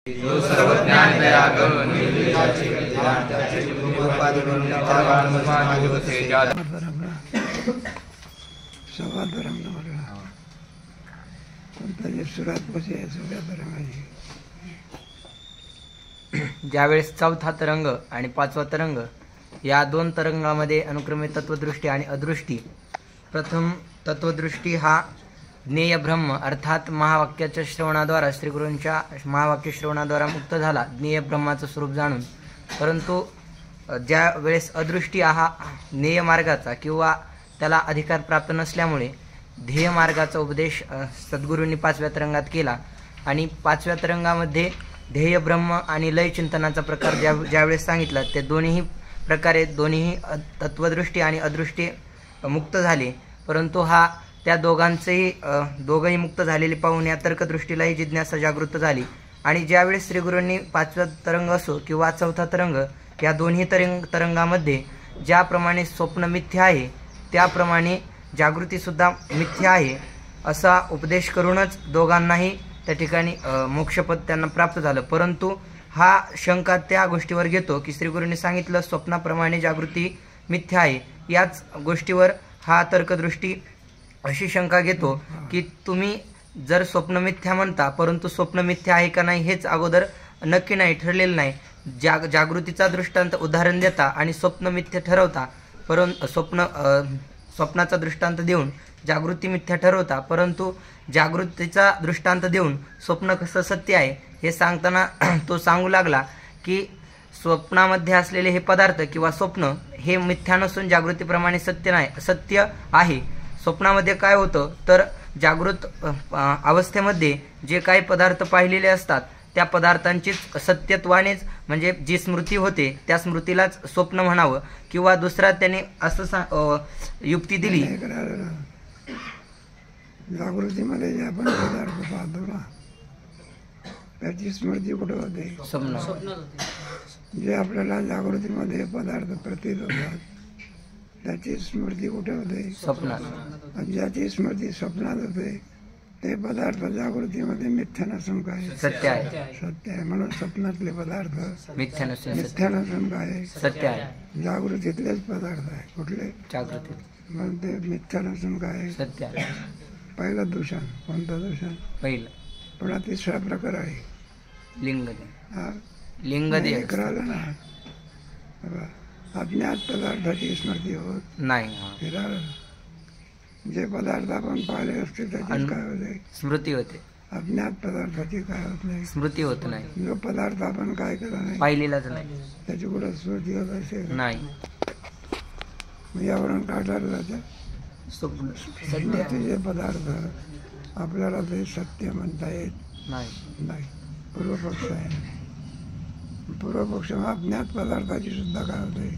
जो सर्व ज्ञान वैराग्य निर्विचाराची ज्ञान त्याचे गुरुपाद ब्रह्मज्ञान होते ज्या संवाद रंग म्हणला कोणत्याही सुरात बसे सुरात रंगाची. ज्यावेळेस चौथा तरंग आणि पाचवा तरंग या दोन तरंगामध्ये अनुक्रमे तत्वदृष्टी आणि अदृष्टी. प्रथम तत्वदृष्टी हा ज्ञेय ब्रह्म अर्थात महावाक्याच्या श्रवणाद्वारा श्रीगुरूंच्या महावाक्य श्रवणाद्वारा मुक्त झाला ज्ञेय ब्रह्माचं स्वरूप जाणून. परंतु ज्या वेळेस अदृष्टी हा ज्ञेय मार्गाचा किंवा त्याला अधिकार प्राप्त नसल्यामुळे ध्येय मार्गाचा उपदेश सद्गुरूंनी पाचव्या तरंगात केला आणि पाचव्या तरंगामध्ये ध्येय ब्रह्म आणि लय चिंतनाचा प्रकार ज्यावेळेस सांगितला ते दोन्ही प्रकारे दोन्ही तत्वदृष्टी आणि अदृष्टी मुक्त झाले. परंतु हा त्या दोघंही मुक्त झालेले पाहून या तर्कदृष्टीलाही जिज्ञासा जागृत झाली आणि ज्यावेळेस श्रीगुरूंनी पाचवा तरंग असो किंवा चौथा तरंग या दोन्ही तरंगामध्ये ज्याप्रमाणे स्वप्न मिथ्या आहे त्याप्रमाणे जागृतीसुद्धा मिथ्या आहे असा उपदेश करूनच दोघांनाही त्या ठिकाणी मोक्षपद त्यांना प्राप्त झालं. परंतु हा शंका त्या गोष्टीवर घेतो की श्रीगुरूंनी सांगितलं स्वप्नाप्रमाणे जागृती मिथ्या आहे. याच गोष्टीवर हा तर्कदृष्टी अशी शंका घेतो की तुम्ही जर स्वप्न मिथ्या म्हणता परंतु स्वप्न मिथ्या आहे का नाही हेच अगोदर नक्की नाही ठरलेलं नाही. जागृतीचा दृष्टांत उदाहरण देता आणि स्वप्न मिथ्या ठरवता परंतु स्वप्नाचा दृष्टांत देऊन जागृती मिथ्या ठरवता. परंतु जागृतीचा दृष्टांत देऊन स्वप्न कसं सत्य आहे हे सांगताना तो सांगू लागला की स्वप्नामध्ये असलेले हे पदार्थ किंवा स्वप्न हे मिथ्या नसून जागृतीप्रमाणे सत्य नाही सत्य आहे. स्वप्नामध्ये काय होतं तर जागृत अवस्थेमध्ये जे काही पदार्थ पाहिलेले असतात त्या पदार्थांचीच सत्यत्वानेच म्हणजे जी स्मृती होते त्या स्मृतीलाच स्वप्न म्हणावं किंवा दुसरा त्याने असं युक्ती दिली. जागृतीमध्ये जे आपण पदार्थ पाहतो ना त्याची स्मृती कुठं होते स्वप्न. जे आपल्याला जागृतीमध्ये पदार्थ प्रतीत होतात त्याची स्मृती कुठे होते स्वप्नात. ज्याची स्मृती स्वप्नात होते ते पदार्थ जागृतीमध्ये मिथ्या नसून काय सत्य आहे. सत्य आहे. म्हणून स्वप्नातले पदार्थ मिथ्या नसून मिथ्या नसून काय सत्य आहे. जागृतीतलेच पदार्थ आहे कुठले जागृती म्हणून ते मिथ्या नसून काय सत्य आहे. पहिलं दूषण कोणतं दूषण पहिलं पण तिसरा प्रकार आहे लिंग हा लिंग हे करायला ना बघा, अज्ञात पदार्थाची स्मृती होत नाही. हे राहिलं. जे पदार्थ आपण पाहिले असते त्याची काय होते स्मृती होते. अज्ञात पदार्थाची काय होत नाही स्मृती होत नाही. जो पदार्थ आपण काय केला नाही पाहिलेलाच नाही. त्याची कुठं स्मृती होत असेल नाही. यावरून काढलं जातं स्वप्न स्मृतीचे पदार्थ आपल्याला ते सत्य म्हणता येत नाही. नाही. पूर्वपक्ष आहे. पूर्वपक्ष अज्ञात पदार्थाची सुद्धा काय होते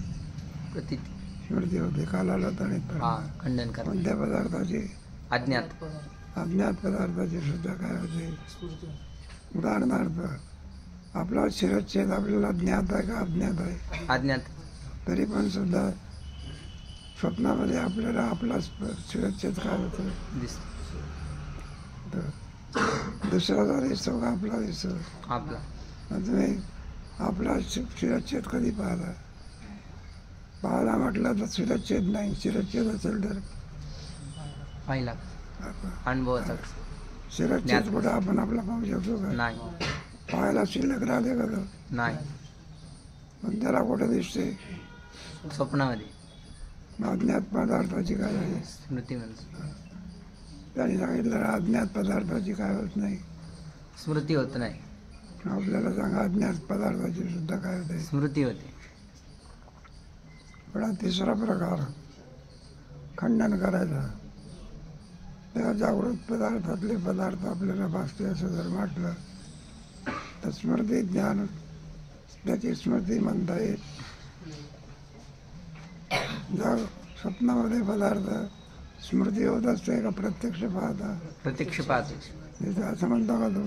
प्रतीती स्मृती होते कालाला तणित खंडन करा. कोणत्या पदार्थाची अज्ञात अज्ञात पदार्थाची सुद्धा काय होते. उदाहरणार्थ आपला शिरच्छेद आपल्याला ज्ञात आहे का अज्ञात आहे अज्ञात तरी पण सुद्धा स्वप्नामध्ये आपल्याला आपला शिरच्छेद काय होतो तर दुसऱ्याचा दिसतो का आपला दिसतो आपला. तुम्ही आपला शिरच्छेद कधी पाहायला म्हटलं तर शिरच्छेद नाही. शिरच्छेद असेल तर पाहिला अनुभवाचा शिरच्छेद कुठं आपण आपला पाहू शकतो का नाही. पाहायला शिल्लक राहते का तो नाही. पण त्याला कुठं दिसते स्वप्नामध्ये अज्ञात पदार्थाची काय आहे स्मृती म्हणजे त्यांनी सांगितलं अज्ञात पदार्थाची काय होत नाही स्मृती होत नाही. आपल्याला सांगा अज्ञात पदार्थाची सुद्धा काय होते स्मृती होते. पण हा तिसरा प्रकार खंडन करायचा त्या जागृत पदार्थातले पदार्थ आपल्याला भासते असं जर म्हटलं तर स्मृती ज्ञान त्याची स्मृती म्हणता येईल. स्वप्नामध्ये पदार्थ स्मृती होत असते का प्रत्यक्ष पाहता प्रत्यक्ष पाहतो. असं म्हणता का तो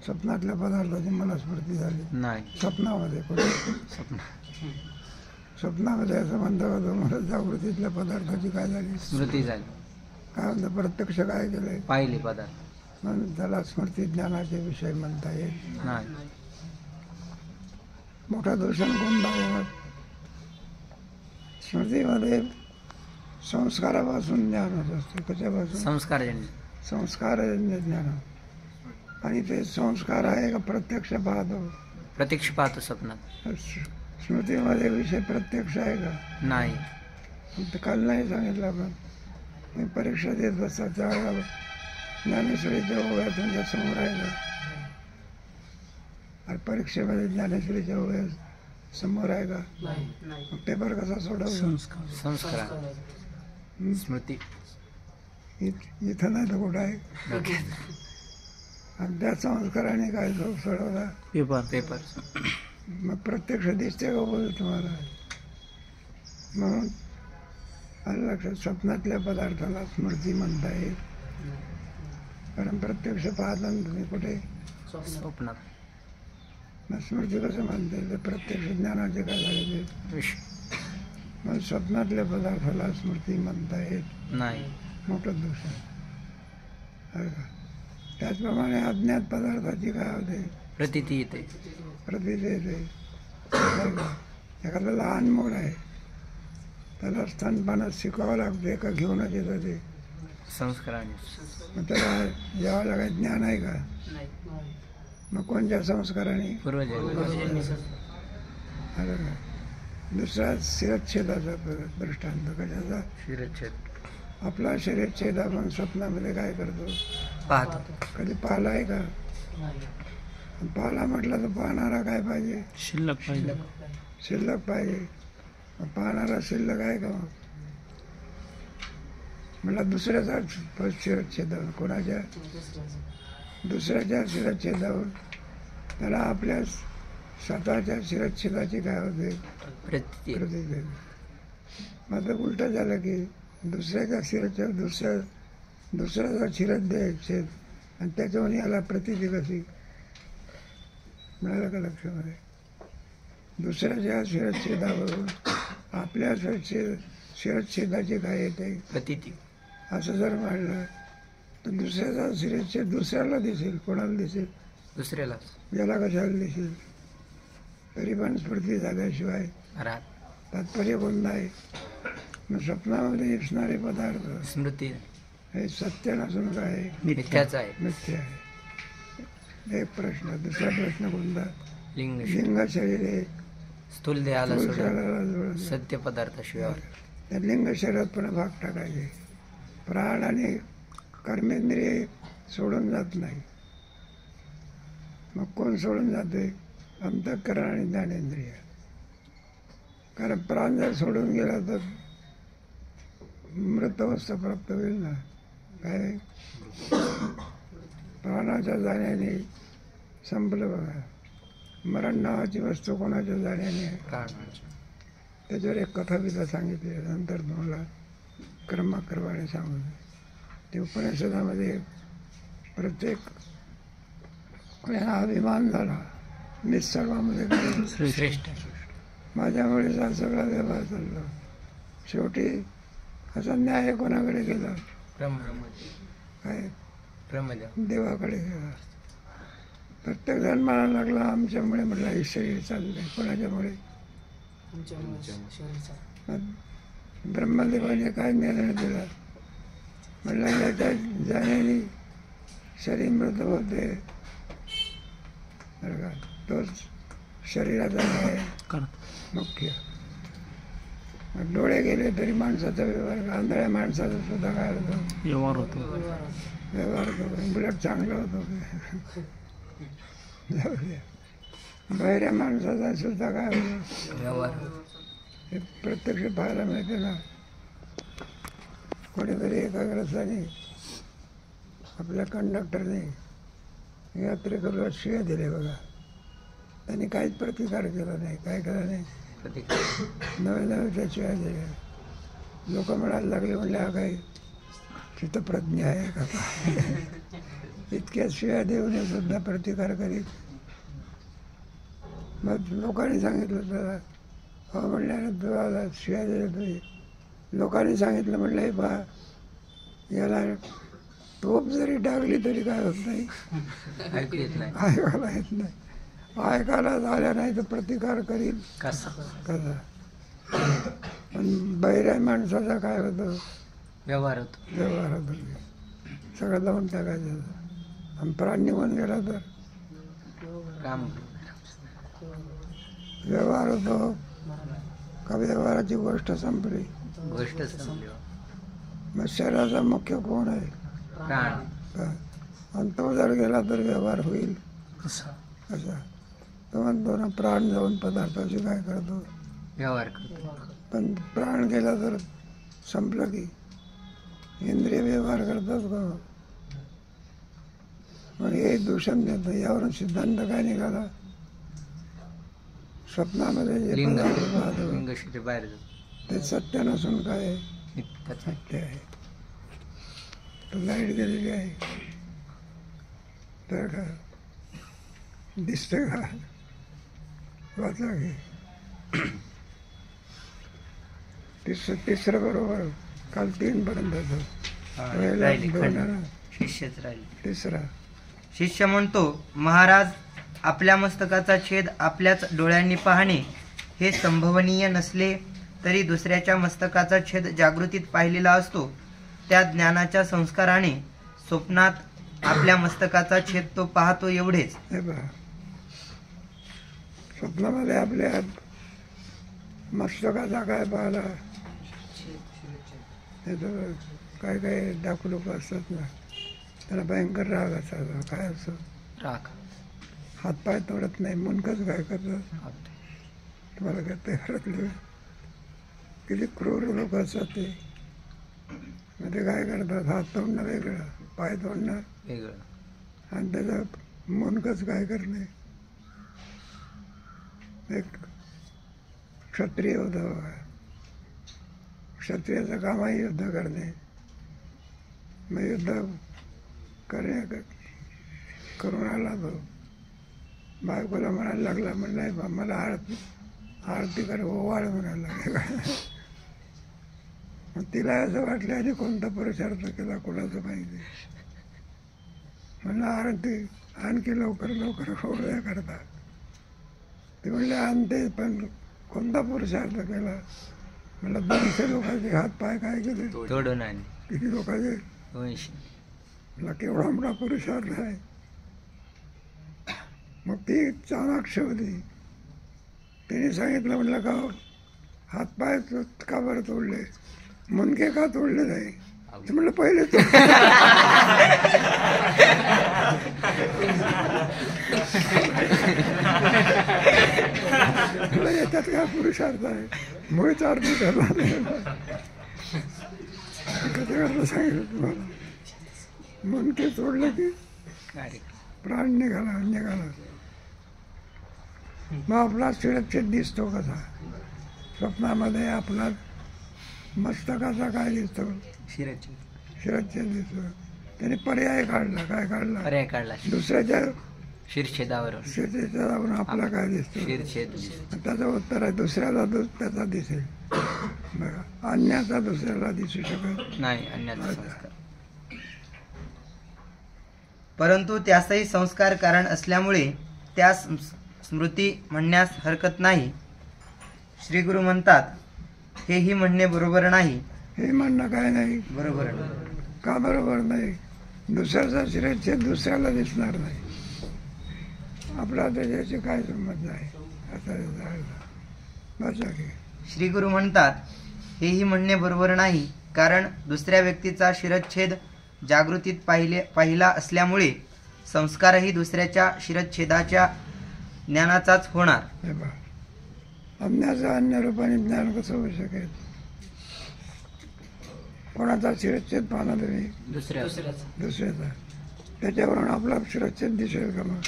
स्वप्नातल्या पदार्थाची मला स्मृती झाली नाही. स्वप्नामध्ये कुठे स्वप्न स्वप्नामध्ये असं म्हणता का तो मला जागृतीतल्या पदार्थाची काय झाली स्मृती झाली. काय म्हणतं प्रत्यक्ष काय केलंय पाहिले पदार्थ म्हणून त्याला स्मृती ज्ञानाचे विषय म्हणता येईल नाही. मोठा दूषण कोणता आहे? स्मृतीमध्ये संस्कारापासून ज्ञान होत असते. कशापासून? संस्कारजन्य. संस्कारजन्य ज्ञान. आणि ते संस्कार आहे का प्रत्यक्ष पाहतो? प्रत्यक्ष पाहतो स्वप्नात. स्मृतीमध्ये विषय प्रत्यक्ष आहे का? नाही. ते काल नाही सांगितलं आपण. मी परीक्षा देत बसता त्यावेळेला ज्ञानेश्वरीच्या ओव्या तुमच्या समोर आहे. आणि परीक्षेमध्ये ज्ञानेश्वरीच्या ओव्या समोर आहे का? मग पेपर कसा सोडवला? संस्कार. स्मृती. इथं नाही तर कुठं आहे? आणि त्या संस्काराने काय सोडवला? पेपर. मग प्रत्यक्ष दिसते का बोल तुम्हाला? म्हणून आलं लक्षात, स्वप्नातल्या पदार्थाला स्मृती म्हणता येईल. कारण प्रत्यक्ष पाहताना तुम्ही कुठे? स्वप्नात. मग स्मृती कसं म्हणता येईल? प्रत्यक्ष ज्ञानाचे काय झाले? मग स्वप्नातल्या पदार्थाला स्मृती म्हणता येत नाही. मोठं दूषण आहे का? त्याचप्रमाणे अज्ञात पदार्थाची काय होते? प्रतीती येते. प्रतीती येते. एखादं लहान मूल आहे, त्याला स्तनपानात शिकवावं लागते का घेऊनच येतं ते? संस्काराने. मग त्याला जेवायला काही ज्ञान आहे का? मग कोणत्या संस्काराने? पूर्वजन्म. आलं का? दुसरा शिरच्छेदाचा दृष्टांत. कशाचा? शिरच्छेद. आपला शिरच्छेद आपण स्वप्नामध्ये काय करतो? पाहतो. कधी पाहिला आहे का? पाहिला म्हटलं तर पाहणारा काय पाहिजे? शिल्लक पाहिजे. शिल्लक पाहिजे. मग पाहणारा शिल्लक आहे का? मग म्हटलं दुसऱ्याचा शिरच्छेदावर, कोणाच्या? दुसऱ्याच्या शिरच्छेदावर त्याला आपल्या स्वतःच्या शिरच्छेदाची काय होते? प्रतीती. मात्र उलट झालं की दुसऱ्याच्या शिरच्छेद दुसऱ्याचा शिरच्छेद आणि त्याच्यावर याला प्रतीती कशी? मिळालं का लक्षामध्ये? दुसऱ्याच्या शिरच्छेदावरून आपल्या शिरच्छेदाची काय येते? प्रतीती. असं जर म्हणलं तर दुसऱ्याचा शिरच्छेद दुसऱ्याला दिसेल. कोणाला दिसेल? दुसऱ्याला. याला कशाला दिसेल? तरी पण स्मृती झाल्याशिवाय तात्पर्य कोणतं आहे? मग स्वप्नामध्ये दिसणारे पदार्थ स्मृती हे सत्य नसून काय? मिथ्याच आहे. मिथ्या आहे. एक प्रश्न. दुसरा प्रश्न कोणता? लिंग. लिंग शरीर हे स्थूल देहाला स्थूल सोडून शरीराला जोडलं. सत्य पदार्थाशिवाय. त्या लिंग शरीरात पण भाग टाकायचे. प्राण आणि कर्मेंद्रिय सोडून जात नाही. मग कोण सोडून जाते? अंतःकरण आणि ज्ञानेंद्रिय. कारण प्राण जर सोडून गेला तर मृत अवस्था प्राप्त होईल ना. काय? प्राणाच्या जाण्याने संपलं बघा. मरण नावाची वस्तू कोणाच्या जाण्याने आहे? त्याच्यावर एक कथाबिथा सांगितली. नंतर तुम्हाला क्रमाक्रमाने सांगून ते उपनिषदामध्ये प्रत्येक अभिमान झाला. मी सर्वामध्ये श्रेष्ठ. माझ्यामुळे हा सगळा व्यवहार चालला. शेवटी असा न्याय कोणाकडे गेला? काय? देवाकडे गेला. प्रत्येक जण म्हणायला लागला आमच्यामुळे. म्हटलं हे शरीर चाललंय. कोणाच्यामुळे? ब्रह्मदेवाने काय निर्णय दिला? म्हटलं याच्या जाण्याने शरीर मृत होते. तोच शरीराचा न्याय मुख्य. डोळे गेले तरी माणसाचा व्यवहार. आंधळ्या माणसाचा सुद्धा काय होतो? व्यवहार होतो. उलट चांगला होतो. बहिऱ्या माणसाचा सुद्धा काय होतो? व्यवहार. हे प्रत्यक्ष पाहायला मिळते ना. कोणीतरी एकाग्रताने आपल्या कंडक्टरने यात्रेकरूला शिव्या दिले बघा. त्यांनी काहीच प्रतिकार केला नाही. काय केला नाही? नवे नवे त्या शिव्या दिल्या. लोक म्हणायला लागले, म्हणले हा काही चित्तप्रज्ञ आहे का? इतक्या शिव्या देऊन सुद्धा प्रतिकार करीत. मग लोकांनी सांगितलं त्याला, हो म्हणल्यानं तुला शिव्या दिल्या तुम्ही. लोकांनी सांगितलं, म्हणलं हे पहा याला टोप जरी टाकली तरी काय होत नाही, ऐकायला येत नाही. ऐकायला झाल्या नाही तर प्रतिकार करील कसा कसा. पण बहिऱ्या माणसाचा काय होतं, व्यवहार होतो. व्यवहार होतो, सगळं लावून टाकायचं. आणि प्राण निघून गेला तर काम व्यवहार होतो का व्यवहाराची गोष्ट संपली. गोष्ट संपली. मग शरीराचा मुख्य कोण आहे, प्राण. का? आणि तो जर गेला तर व्यवहार होईल कसा कसा. तो म्हणतो ना प्राण जाऊन पदार्थाची काय करतो, व्यवहार करतो. पण प्राण गेला तर संपलं की इंद्रिय व्यवहार करतात का. मग हे दूषण देतं. यावरून सिद्धांत काय निघाला, स्वप्नामध्ये जे लिंग पदार्थ पाहतो लिंग शरीर बाहेर जातो. ते सत्य नसून काय आहे, नित्यच. सत्य आहे. तर लाईट गेलेली आहे तर का दिसतं का, वाचा घे. तिसरं बरोबर, काल 3 पर्यंत राहिली खंड. शिष्यच राहिले. तिसरा शिष्य म्हणतो, महाराज, आपल्या मस्तकाचा छेद आपल्याच डोळ्यांनी पाहणे हे संभवनीय नसले तरी दुसऱ्याच्या मस्तकाचा छेद जागृतीत पाहिलेला असतो. त्या ज्ञानाच्या संस्काराने स्वप्नात आपल्या मस्तकाचा छेद तो पाहतो एवढेच. हे पहा, स्वप्नामध्ये आपल्या मस्तकाचा काय पाहिला. हे तर काय काय डाकू लोक असतात ना, त्याला भयंकर राग असायचा. काय असं राग, हातपाय तोडत नाही, मुनकच काय करतात. तुम्हाला काय ते घरातले किती क्रूर लोक असतात ते. मग ते काय करतात, हात तोडणं वेगळं, पाय तोडणं वेगळं. आणि त्याचं मुनकच काय करणे. एक क्षत्रिय होता बघा, क्षत्रियाचं काम आहे युद्ध करणे. मग युद्ध करून आला तो, बायकोला म्हणायला लागला, म्हणला मला आरती कर, ओवाळ म्हणायला लागला. मग तिला असं वाटलं आणि कोणता पुरुषार्थ केला कोणाचं माहिती. म्हणलं आरती आणखी लवकर लवकर ओवळ्या करता. ते म्हणले आणते, पण कोणता पुरुषार्थ केला. म्हणलं 200 लोकांचे हात पाय काय केले, तोडून आणि किती लोकांचे. 200. मला केवढा मोठा पुरुषार्थ आहे. मग ती चाणाक्ष होती. तिने सांगितलं, म्हटलं का हातपाय का बरं तोडले, मुनके का तोडले नाही. ते म्हणलं पहिले याच्यात काय पुरुषार्थ आहे, मुळीच अर्थ ठरला नाही. कधी सांगितलं तुम्हाला, मुनके तोडले की प्राण निघाला. मग आपला शिरच्छेद दिसतो कसा. स्वप्नामध्ये आपला मस्तकाचा काय दिसतो, शिरच्छेद दिसतो. त्याने पर्याय काढला. काय काढला, पर्याय काढला. दुसऱ्याच्या शिरछेदावरून शिरच्छेदावरून आपला काय दिसतो, शिरछेद. त्याचं उत्तर आहे दुसऱ्याला त्याचा दिसेल. बघा, अन्याचा दुसऱ्याला दिसू शकत नाही. अन्याचा संस्कार, परंतु त्यासही संस्कार कारण असल्यामुळे त्यास स्मृती म्हणण्यास हरकत नाही. श्री गुरु म्हणतात, हेही म्हणणे बरोबर नाही. हे म्हणणं काय नाही. बरोबर का बरोबर नाही. दुसऱ्याचा शिरच्छेद दुसऱ्याला दिसणार नाही. आपला त्याच्याशी काय संबंध आहे आता. श्री गुरु म्हणतात, हेही म्हणणे बरोबर नाही, कारण दुसऱ्या व्यक्तीचा शिरच्छेद जागृतीत पाहिला असल्यामुळे संस्कारही दुसऱ्याच्या शिरच्छेदाच्या ज्ञानाचाच होणार. हे पहा, अन्याचं अन्य रूपाने ज्ञान कसं होऊ शकेल. कोणाचा शिरच्छेद पाहणार तुम्ही, दुसऱ्याचा. त्याच्यावरून आपला शिरच्छेद दिसेल का मग,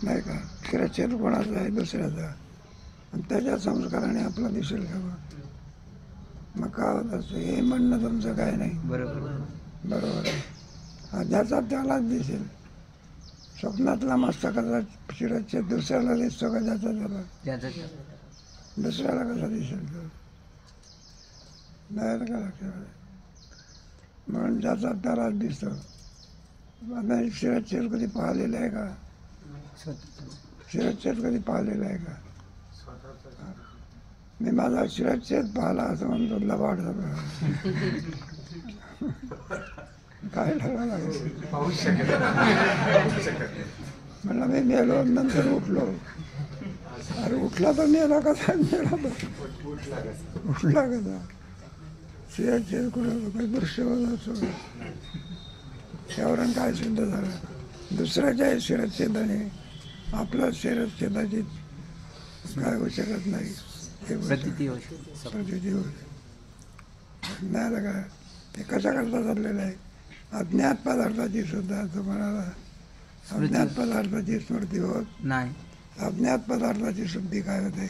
नाही का. शिरच्छेद कोणाचा आहे, दुसऱ्याचा. आणि त्याच्या संस्काराने आपला दिसेल का मग काय होत असतं. हे म्हणणं तुमचं काय नाही. बरोबर आहे. ज्याचा त्यालाच दिसेल. स्वप्नातला मस्तकाचा शिरच्छेद दुसऱ्याला दिसतो का, ज्याचा त्याला. दुसऱ्याला कसा दिसेल तो, नाही का लक्षात. म्हणून ज्याचा त्यालाच दिसतो. आणि शिरच्छेद कधी पाहिलेला आहे का? शिरच्छेद कधी पाहिलेला आहे का? मी माझा शिरच्छेद पाहिला असं म्हणतो लबाड सगळं. काय ठरवा लागेल म्हणलं मी मेलो नंतर उठलो. अरे उठला तर मेला कसा? मेला तर उठला कसा? शिरच्छेद कुठं काही दृश्य होतं त्यावरून काय सिद्ध झालं? दुसऱ्याच्या शिरच्छेदाने आपल्या शिरच्छेदाची काय होऊ शकत नाही. प्रतीती होऊ नाही काय ते कशा करता चाललेलं आहे? अज्ञात पदार्थाची सुद्धा तुम्हाला अज्ञात पदार्थाची स्मृती होत नाही. अज्ञात पदार्थाची शुद्धी काय होते?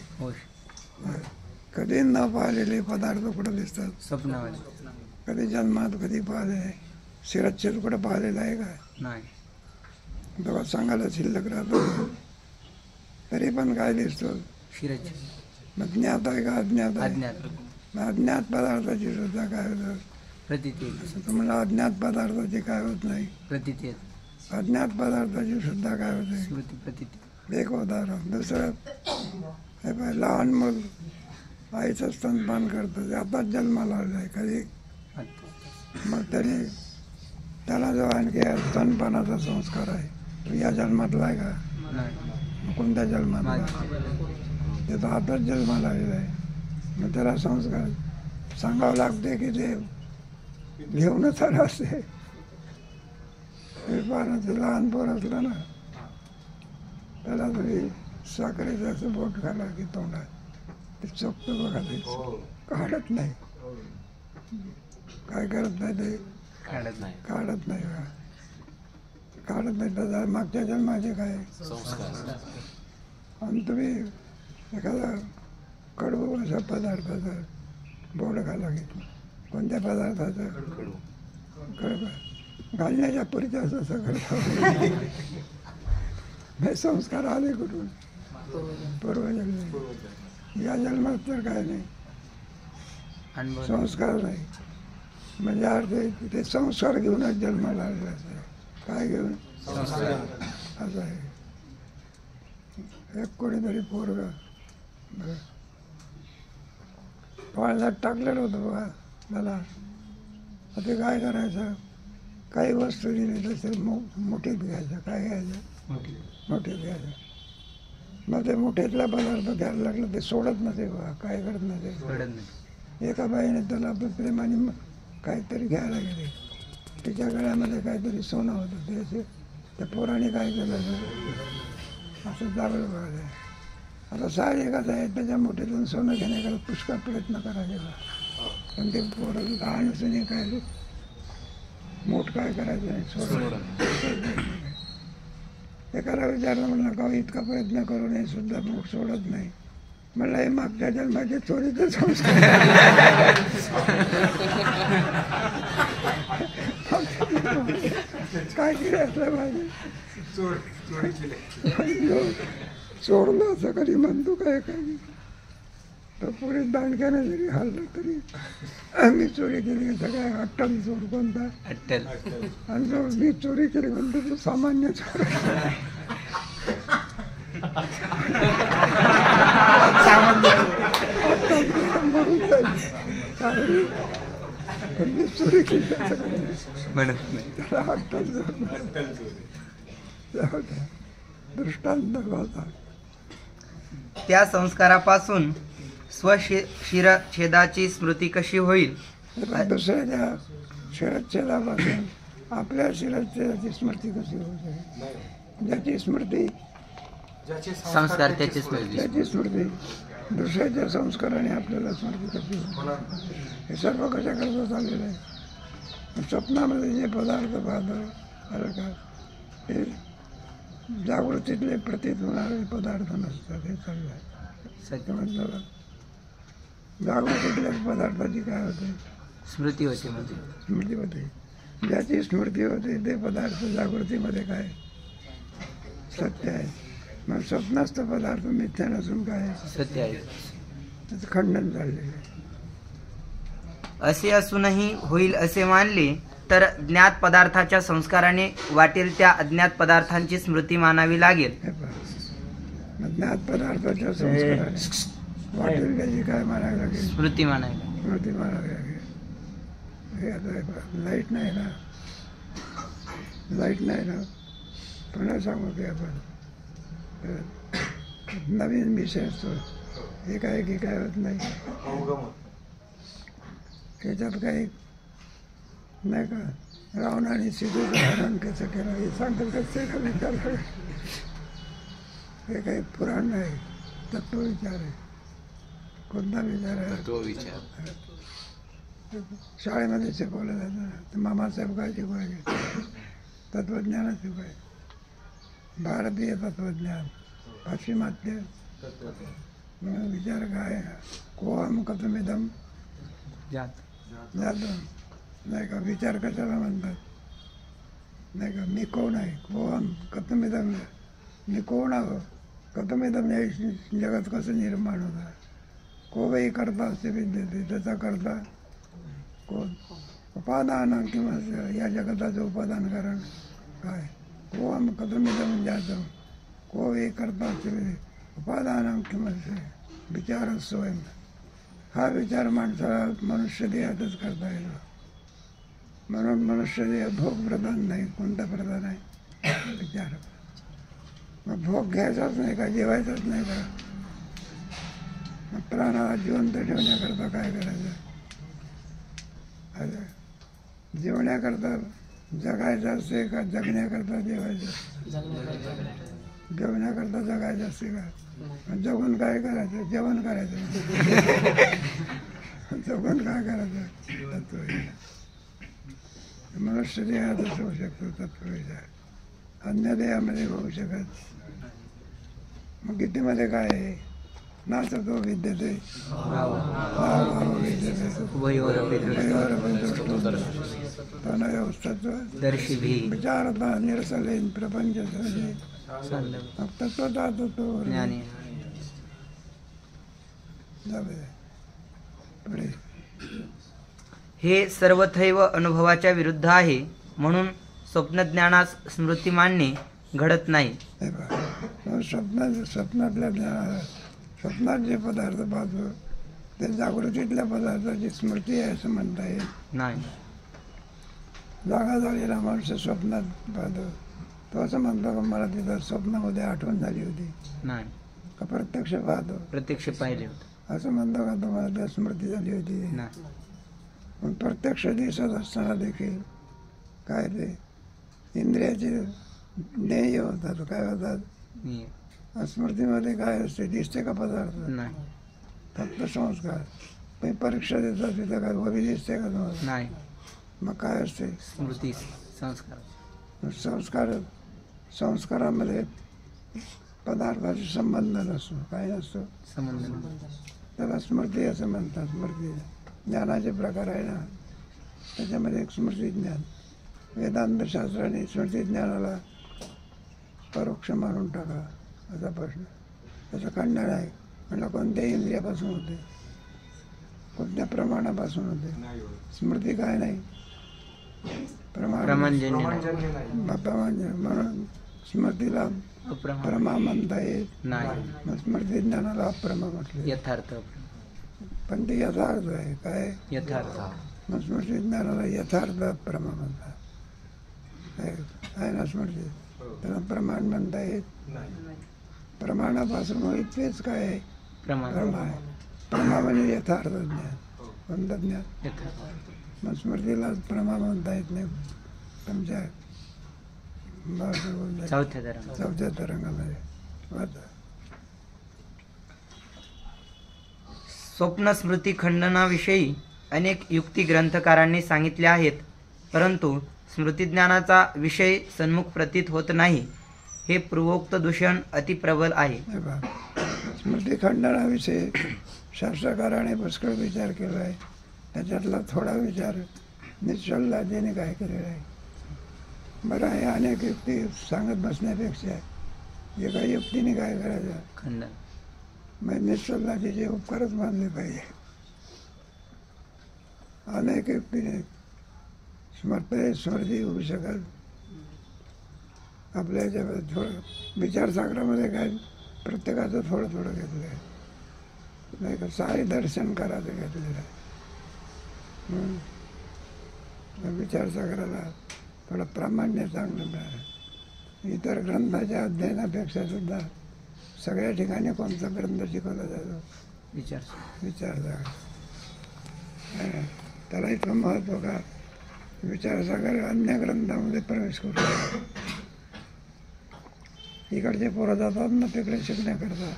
कधी न पाहिलेले पदार्थ कुठं दिसतात? स्वप्नामध्ये. कधी जन्मात कधी पाहिले? शिरच्छेद कुठं पाहिलेला आहे का? नाही. तेव्हा सांगायला शिल्लक राहतो तरी पण काय दिसतो? शिरच्छेद. मग ज्ञात आहे का अज्ञात आहे? अज्ञात. अज्ञात पदार्थाची सुद्धा काय होतं? प्रतीती. तुम्हाला अज्ञात पदार्थाची काय होत नाही? प्रतीती. अज्ञात पदार्थाची सुद्धा काय होते? स्मृती. प्रतीती. एक उदाहरण. दुसरं हे पाय लहान मूल आईचं स्तनपान करतं ते आताच जन्माला आलं आहे कधी मग त्याला जो आणखी स्तनपानाचा संस्कार आहे तो या जन्मातला आहे का? कोणत्या जन्मातला? ते तर आताच जन्माला आलेला आहे. मग त्याला संस्कार सांगावं लागते की ते घेऊनच आलं असते. पाण्याचं लहान पोर असलं ना त्याला तरी साखरेचं असं बोट घाला की तोंडात ते चोखतं बघा ते काढत नाही. काय करत नाही ते? काढत नाही बघा. काढत नाही. त्याचा मागच्या जन्माचे काय? आणि तुम्ही एखादा कडू अशा पदार्थाचं बोट घाला घेतलं. कोणत्या पदार्थाचं? कडू घालण्याच्या पुरीचं असं सगळं संस्कार आले कुठून? पूर्वजन्मी. या जन्मात तर काय नाही संस्कार नाही. म्हणजे अर्थ ते संस्कार घेऊनच जन्माला आलेला आहे. काय घेऊन? असं आहे. एक कोणीतरी पोरग पाळण्यात टाकलेलं होतं बघा मला. ते काय करायचं? काही वस्तू दिली तसं मोठीत घ्यायचं. काय घ्यायचं? मोठीत घ्यायचं. मग ते मोठीतला पदार्थ घ्यायला लागलं ते सोडत नसे बघा. काय करत नसे. एका बाईने त्याला प्रेमाने काहीतरी घ्यायला गेले. तिच्या गळ्यामध्ये काहीतरी सोनं होतं ते असे त्या पोराने काय केलं असं दाबलं बघा. आता साहजिकच आहे त्याच्या मोठीतून सोनं घेण्याकडे पुष्कळ प्रयत्न करायचा. पण ते पोरं लहानपणी काय मोठ काय करायचं नाही सोडत. एकाला विचारलं म्हणलं का इतका प्रयत्न करून हे सुद्धा मोठ सोडत नाही. म्हणलं हे मागच्या जन्माचे चोरीचे संस्कार. काय केलं असलं पाहिजे? चोरलं असं कधी म्हणतो काय काय तर पुढे दांडक्याने जरी हल्लं तरी मी चोरी केली सगळ्या अट्टल चोर कोणता? आणि जो मी चोरी केली म्हणतो तो सामान्य चोर. चोरी केली त्याला अट्टल चोर दृष्टांत होता. त्या संस्कारापासून स्वशिरच्छेदाची स्मृती कशी होईल? दुसऱ्याच्या शिरच्छेदापासून आपल्या शिरच्छेदाची स्मृती कशी होऊ शकते? ज्याची स्मृती संस्कार त्याची स्मृती दुसऱ्याच्या संस्काराने आपल्याला स्मृती कशी होईल? हे सर्व कशा करता चाललेलं आहे. स्वप्नामध्ये जे पदार्थ पाहतो आलं का हे जागृतीतले प्रतीत होणारे पदार्थ नसतात. हे चाललं आहे म्हटलं जागृतीतल्या पदार्थाची काय होते? स्मृती होते. स्मृती होते. ज्याची स्मृती होते ते पदार्थ जागृतीमध्ये काय सत्य आहे. मग स्वप्नस्थ पदार्थ मिथ्या नसून काय सत्य आहे. खंडन झालेलं आहे. असे असूनही होईल असे मानले तर ज्ञात पदार्थाच्या संस्काराने वाटेल त्या अज्ञात पदार्थांची स्मृती मानावी लागेल. हे पहा. मग ज्ञात पदार्थाच्या संस्काराने वाटेल त्याची काय म्हणायला लागेल? स्मृती मानावी लागेल. स्मृती म्हणावी लागेल. हे आता हे पहा, लाईट नाही ना, लाईट नाही ना, पुन्हा सांगू की आपण नवीन विषय असतो, हे काय की काय होत नाही, त्याच्यात काही नाही का. रावणाने सीतेचं हरण कसं केलं हे सांगतात कसं का विचार कर. हे काही पुराण नाही, तत्वविचार आहे. कोणता विचार आहे? शाळेमध्ये शिकवलं जातं. तर मामासाहेब काय शिकवायचे? तत्वज्ञानच शिकवायचे. भारतीय तत्वज्ञान, पाश्चिमात्य विचार काय? कोहम कथमिदम जातं नाही का. विचार कशाला म्हणतात नाही का. मी कोण आहे? कोहम कथमिदम, मी कोण आहो? कथमिदम, हे जगत कसं निर्माण होतं? कोवही करता असे विद्यते, त्याचा करता कोण? उपादान किंवा या जगताचं उपादान कारण काय? कोहम कथमिदम जातं, कोवही करता असे उपादान किंवा विचार स्वयं. हा विचार माणसाला मनुष्य देहातच करता येतो. म्हणून मनुष्य देह भोग प्रधान नाही. कोणता प्रधान आहे? विचार. मग भोग घ्यायचाच नाही का? जेवायचाच नाही का? मग प्राणाला जिवंत ठेवण्याकरता काय करायचं? जेवण्याकरता जगायचं असते का जगण्याकरता जेवायचं? जेवण्याकरता जगायचं असते का? जगून काय करायचं? जेवण करायचं. जगून काय करायचं? तत्वविचार. मनुष्य देहातच होऊ शकतो तत्वविचार, अन्य देहामध्ये होऊ शकत. मग गीतेमध्ये काय आहे? नासतो विद्यते दर्शिभी विचारता निरसलेन प्रपंच तत्वता तत्व. पुढे हे सर्वथैव अनुभवाच्या विरुद्ध आहे. म्हणून स्वप्नज्ञानास स्मृती मानणे घडत नाही. हे पहा, स्वप्नातल्या ज्ञानाला, स्वप्नात जे पदार्थ पाहतो ते जागृतीतल्या पदार्थाची स्मृती आहे असं म्हणता येईल नाही. जागा झालेला माणूस स्वप्नात पाहतो, तो असं म्हणतो का मला तिथं स्वप्नामध्ये आठवण झाली होती? नाही. का प्रत्यक्ष पाहतो? प्रत्यक्ष पाहिले होते. असं म्हणतो का तुम्हाला त्या स्मृती झाली होती? नाही. पण प्रत्यक्ष दिसत असताना देखील काय ते इंद्रियाचे ज्ञेय होतात. काय होतात? स्मृतीमध्ये काय असते? दिसते का पदार्थ? नाही. फक्त संस्कार. पण परीक्षा देतात तिथं काय वही दिसते का तुम्हाला? नाही. मग काय असते? स्मृती, संस्कार. संस्कारामध्ये पदार्थाचा संबंध नसतो. काय नसतो? संबंध. त्याला स्मृती असं म्हणतात. स्मृती ज्ञानाचे प्रकार आहे ना, त्याच्यामध्ये एक स्मृती ज्ञान. वेदांत शास्त्राने स्मृती ज्ञानाला परोक्ष मारून टाका असा प्रश्न. त्याचं खंडन आहे. म्हणलं कोणत्या इंद्रियापासून होते? कोणत्या प्रमाणापासून होते? स्मृती काय नाही? प्रमाणजन्य. म्हणून स्मृतीला प्रमा म्हणता येत नाही. मग स्मृती ज्ञानाला अप्रमा म्हटलं. यथार्थ. पण ते यथार्थ आहे. काय? यथार्थ. मग स्मृती ज्ञानाला यथार्थ प्रमा म्हणतात. आहे ना स्मृती, त्याला प्रमाण म्हणता येत. प्रमाणापासून इतकेच काय आहे? प्रमा आहे. प्रमा म्हणजे यथार्थ ज्ञान. कोणतं ज्ञान? मग स्मृतीला प्रमा म्हणता येत नाही. तुमच्या चौथ्या तरंगामध्ये स्वप्न स्मृती खंडनाविषयी अनेक युक्ती ग्रंथकारांनी सांगितल्या आहेत, परंतु स्मृतिज्ञानाचा विषय सन्मुख प्रतीत होत नाही. हे पूर्वोक्त दूषण अतिप्रबल आहे. स्मृती खंडनाविषयी शास्त्रकाराने पुष्कळ विचार केला आहे. त्याच्यातला थोडा विचार निश्चलदाजीने काय केलेला आहे. बरं आहे, अनेक युक्ती सांगत बसण्यापेक्षा एका युक्तीने काय करायचं? खंडन. मग निश्चलदाजीचे उपकारच मानले पाहिजे. अनेक युक्तीने स्मृती होऊ शकत. आपल्या याच्यामध्ये थोडं विचारसागरामध्ये काय प्रत्येकाचं थोडं थोडं घेतलं आहे, नाही का साई दर्शन करायचं घेतलेलं आहे. विचारसागराला थोडं प्रामाण्य चांगलं मिळालं. इतर ग्रंथाच्या अध्ययनापेक्षा सुद्धा सगळ्या ठिकाणी कोणता ग्रंथ शिकवला जातो? विचारसागर. त्याला इतकं महत्त्व का? विचारसागर अन्य ग्रंथामध्ये प्रवेश करू. इकडचे पोरं जातात ना तिकडे शिकण्याकरता,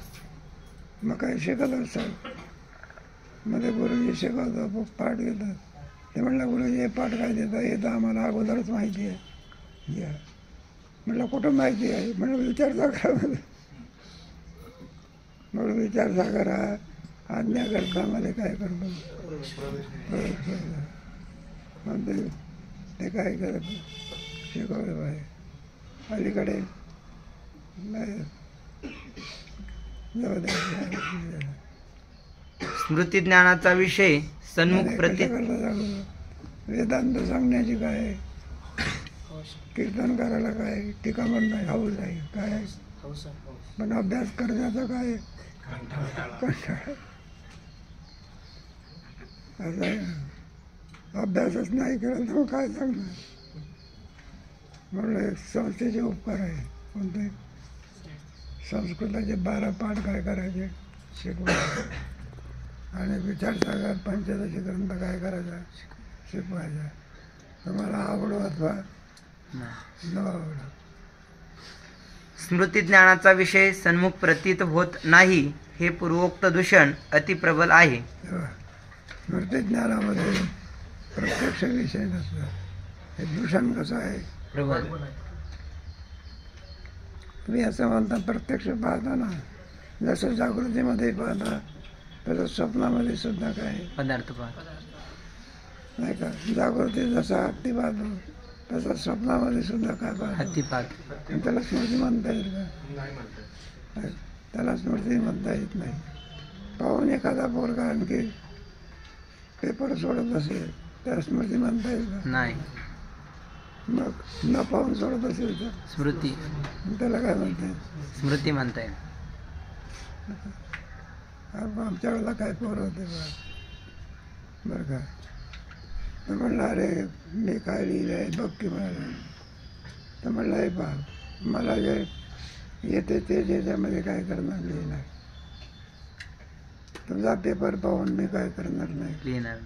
मग काही शिकत असतात. मध्ये गुरुजी शिकवतो, पाठ घेतात. ते म्हटलं गुरुजी हे पाठ काय देतात? हे तर आम्हाला अगोदरच माहिती आहे. या म्हटलं कुठं माहिती आहे? म्हणून विचारसागरामध्ये. म्हणून विचारसागर हा अन्य ग्रंथामध्ये काय करतो? मग ते काय करत शिकवलं पाहिजे. अलीकडे स्मृती ज्ञानाचा विषय सन्मुख प्रतीत. वेदांत सांगण्याची काय, कीर्तन करायला काय, टीका म्हणणं हाऊस आहे काय, पण अभ्यास करण्याचा काय कंटाळा. असं आहे. अभ्यासच नाही केला तर काय सांगणार? म्हणलं संस्थेचे उपकार आहे. कोणते? संस्कृताचे 12 पाठ काय करायचे शिकवायचे, आणि विचारसागर पंचदशी ग्रंथ काय करायचा शिकवायचा. तुम्हाला आवडो अथवा न आवडो. स्मृती ज्ञानाचा विषय सन्मुख प्रतीत होत नाही हे पूर्वोक्त दूषण अतिप्रबल आहे. स्मृती ज्ञानामध्ये प्रत्यक्ष विषय नसतात. हे दूषण कसं आहे? प्रबल. तुम्ही असं म्हणता प्रत्यक्ष पाहता ना, जसं जागृतीमध्ये पाहता तसं स्वप्नामध्ये सुद्धा काय पदार्थ पाहतो नाही का? जागृती जसा हत्ती पाहतो तसा स्वप्नामध्ये सुद्धा काय पाहतो? हत्ती पाहतो. त्याला स्मृती म्हणता येईल का? त्याला स्मृती म्हणता येत नाही. पाहून एखादा पोरगा आणखी पेपर सोडत असेल त्याला स्मृती म्हणता येईल का? नाही. मग न पाहून सोडत असेल तर स्मृती. त्याला काय म्हणताय? स्मृती म्हणता येईल. आमच्या वेळेला काय पोर होते बरं का? तर म्हणलं अरे मी काय लिहिलं आहे बघ की मला. तर म्हणलं हे पहा, मला जे येते ते त्याच्यामध्ये काय करणार लिहिणार. तुझा पेपर पाहून मी काय करणार नाही, लिहिणार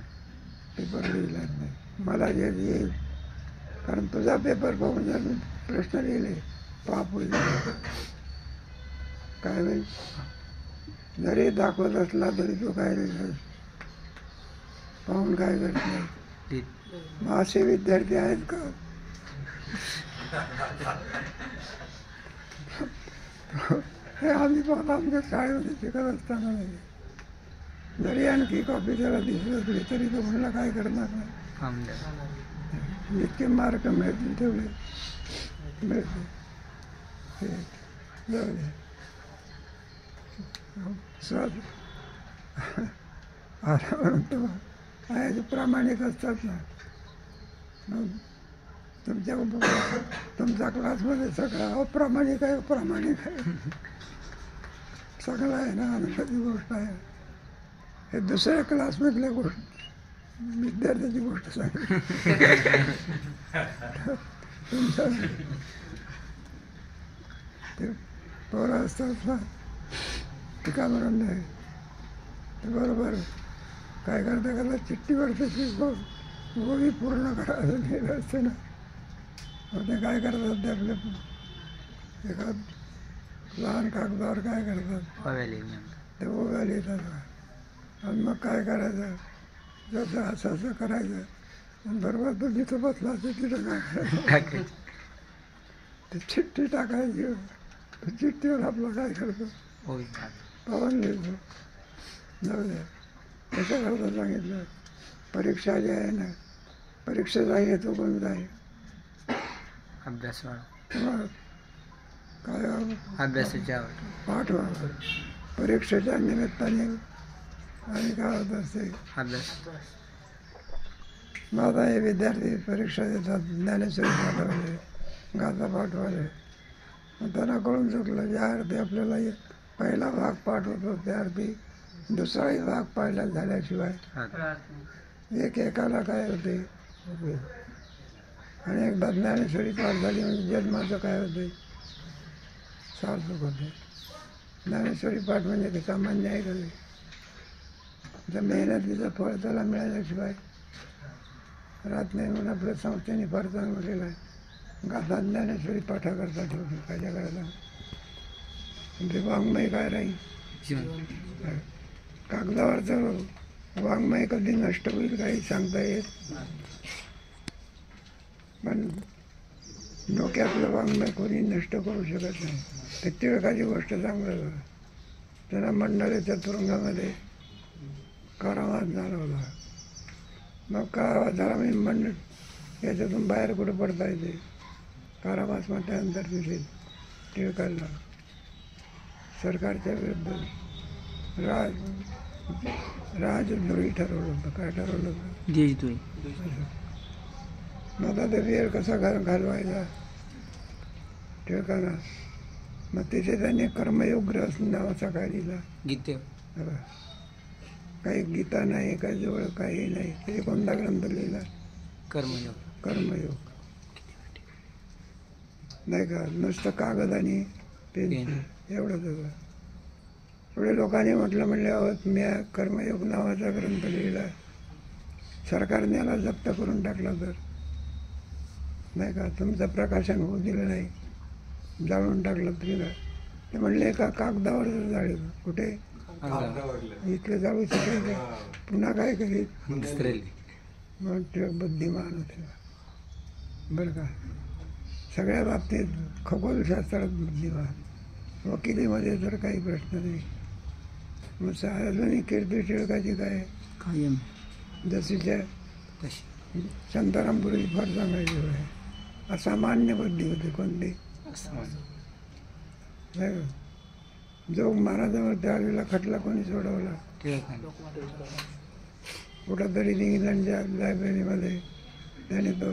पेपर लिहिणार नाही. मला जे येईल, कारण तुझा पेपर पाहून जर मी प्रश्न लिहिले पाप होईल. काय होईल? जरी दाखवत असला तरी तो काय पाहून काय करत नाही. मग असे विद्यार्थी आहेत का? हे आम्ही पाहता आमच्या शाळेमध्ये शिकत असताना नाही. जरी आणखी कॉपी त्याला दिसत असली तरी तो म्हणला काय करणार नाही. जितके मार्क मिळतील तेवढे मिळते. जाऊ दे. सहज आता म्हणतो आहे प्रामाणिक असतात ना. तुमच्या क्लासमध्ये सगळा अप्रामाणिक आहे, प्रामाणिक आहे. सगळं आहे ना, आनंदाची गोष्ट आहे. हे दुसऱ्या क्लासमधल्या गोष्ट विद्यार्थ्याची गोष्ट सांगितली. तुमच्या ते पोरं असतात ना, टीका म्हणून नाही. बरोबर काय करता करता चिठ्ठीवर त्याची गोळी पूर्ण करायचं लिहिलं असते ना. मग ते काय करतात ते आपले एका लहान कागदावर काय करतात ते ओव्या लिहितात. आणि मग काय करायचं, जसं असं असं करायचं. आणि बरोबर तो जिथं बसला असं तिथं काय करायचं, ते चिठ्ठी टाकायची. चिठ्ठीवर आपलं काय करतो पाहून लिहितो. जाऊ द्या. कसं करता सांगितलं. परीक्षा जी आहे ना, परीक्षेचा हेतू कोणता आहे? अभ्यास काय अभ्यासाची आवड पाठ व्हावा. परीक्षेच्या निमित्ताने आणि काय होत असते अभ्यास. मग आता हे विद्यार्थी परीक्षा देतात, ज्ञानेश्वरी पाठवले, गाथा पाठवले. मग त्यांना कळून चुकलं ज्या अर्थी आपल्याला पहिला भाग पाठ होतो त्या अर्थी दुसराही भाग पाहिला झाल्याशिवाय एकाला काय होते. आणि एकदा ज्ञानेश्वरी पाठ झाली म्हणजे जन्माचं काय होते, सार्थक होते. ज्ञानेश्वरी पाठ म्हणजे ते सामान्य आहे का? त्या मेहनतीचं फळ त्याला मिळाल्याशिवाय राहत नाही. म्हणून आपल्या संस्थेने फार चांगलं केलं आहे. गाथा ज्ञानेश्वरी पाठा करता ठेवते काय करायला. म्हणजे वाङ्मय काय राहील, कागदावरचं वाङ्मय कधी नष्ट होईल काही सांगता येत, पण डोक्यातलं वाङ्मय कोणी नष्ट करू शकत नाही. ते टिळकाची गोष्ट चांगलं. त्यांना मंडळाच्या तुरुंगामध्ये कारावास झाला होता. मग कारावास झाला म्हणजे मंडळ याच्यातून बाहेर कुठं पडता येते. कारावास म्हटल्यानंतर तिथे टिळकाला सरकारच्या विरुद्ध राजद्रोही ठरवलं होतं. काय ठरवलं होतं? देशद्रोही. मग आता ते वेळ कसा घालवायचा टिळकाला. मग तिथे त्यांनी कर्मयोग ग्रह नावाचा काय दिला. गीते. काही गीता नाही, काही जवळ काही नाही. ते कोणता ग्रंथ लिहिला? कर्मयोग. कर्मयोग नाही का, नुसतं कागद आणि पेन एवढंच होतं. पुढे लोकांनी म्हणले मी कर्मयोग नावाचा ग्रंथ लिहिला, सरकारने याला जप्त करून टाकला तर नाही का, तुमचं प्रकाशन होऊ दिलं नाही, जाळून टाकलं तरी का. ते म्हणले का कागदावर जाळलं. कुठे? इथले जाळू शकले. पुन्हा काय करीत. मग ते बुद्धिमान होते बरं का. सगळ्या बाबतीत खगोलशास्त्रात बुद्धिमान. वकिलीमध्ये तर काही प्रश्न नाही. मग अजूनही कीर्ती टिळकाची काय कायम जशीच्या शांतारामपुरी फार सांगायची आहे. असामान्य बुद्धी होती. कोणती? जोग महाराजांवर त्यावेळेला खटला कोणी सोडवला? कुठं तरी इंग्लंडच्या लायब्ररीमध्ये त्याने तो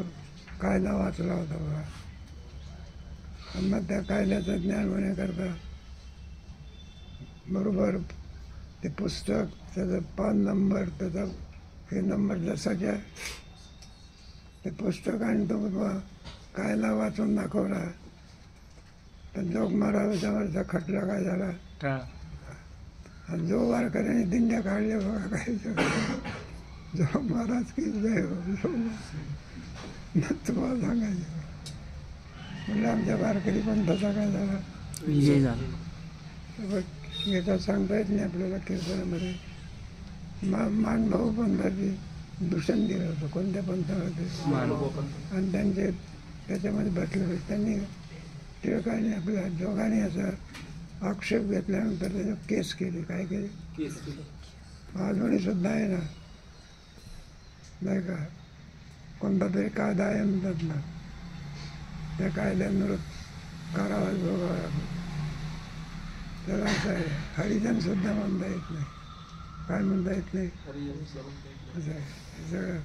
कायदा वाचला होता बघा. मग त्या कायद्याचं ज्ञान होण्याकरता बरोबर ते पुस्तक, त्याचा पान नंबर, त्याचा हे नंबर जसाच्या ते पुस्तक आणि तो कायदा वाचून दाखवला. तर जोग महाराजावरचा खटला काय झाला. आणि जो वारकऱ्याने दिंड्या काढल्या बघा काय जोग महाराज की जय हो. तुम्हाला सांगायचं म्हणजे आमच्या वारकरी पंथाचा काय झाला विजय झाला. याचा सांगता येत नाही आपल्याला. कीर्तनामध्ये मानभाऊ पंथाची दूषण दिलं होतं. कोणत्या पंथामध्ये? आणि त्यांचे त्याच्यामध्ये बसले होते. त्यांनी टिळकाने आपल्या जोगाने असा आक्षेप घेतल्यानंतर त्याच्यावर केस केली. काय केली? अजूनही सुद्धा आहे ना नाही का. कोणता तरी कायदा आहे म्हणतात ना, त्या कायद्यानुसार कारावास भोगावा लागतो. त्याला असं आहे हरिजन सुद्धा म्हणता येत नाही. काय म्हणता येत नाही असं आहे सगळं.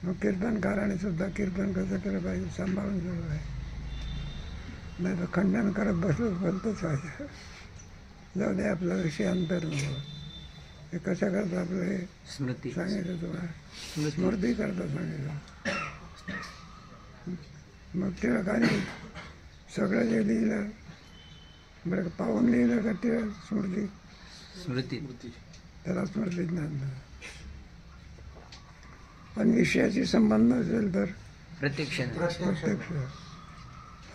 मग कीर्तनकाराने सुद्धा कीर्तन कसं केलं पाहिजे सांभाळून सगळं आहे. नाही तर खंडन करत बसलो भलतंच व्हायचं. जाऊ दे आपला विषय अंतर नको. हे कशा करता आपलं हे स्मृती सांगितलं तुम्हाला. स्मृती करता सांगितलं. मग टिळकाने सगळं जे लिहिलं बरं पाहून लिहिलं का टिळक स्मृती त्याला स्मृती ज्ञान. पण विषयाशी संबंध असेल तर प्रत्यक्ष.